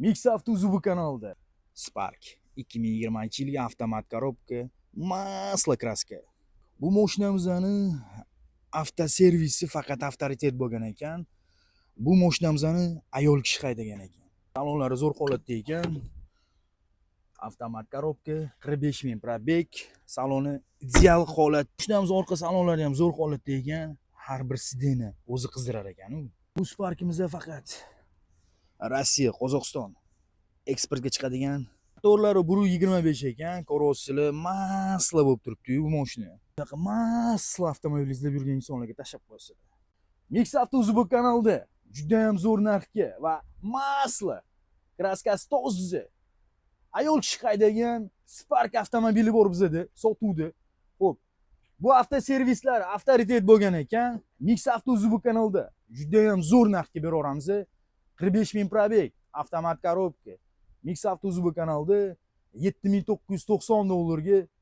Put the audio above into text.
Mix Avtozubu kanalida. Spark 2020-yilgi avtomat korobka, masla kraska. Bu mashinamizni avtoservisi faqat avtoritet bo'lgan ekan. Bu mashinamizni ayol kishi haydagan ekan. Salonlari zo'r holatda ekan. Avtomat korobka, 45 ming probeg, saloni ideal holat. Mashinamiz orqa salonlari ham zo'r holatda ekan. Har bir sideni o'zi qizdirar ekan u. Bu Sparkimizda faqat Rossiya, Qozog'iston eksportga chiqadigan. Motorlari 1.25 ekan, korosili masla bo'lib turibdi-yu bu mashina. Bunaqa masla avtomobil izlab yurgan insonlarga tashab qo'ysa. Mix Avtozubu kanalida juda ham zo'r narxga va masla kraskasi toza ayol kishi haydagan Spark avtomobili bor bizda sotuvda. Xo'p, bu avtoservislar avtoritet bo'lgan ekan. Mix Avtozubu kanalida juda ham zo'r narxga beraveramiz. 45 ming probeg, avtomat korobka. Mix Avtozubu kanalida $7.990 ga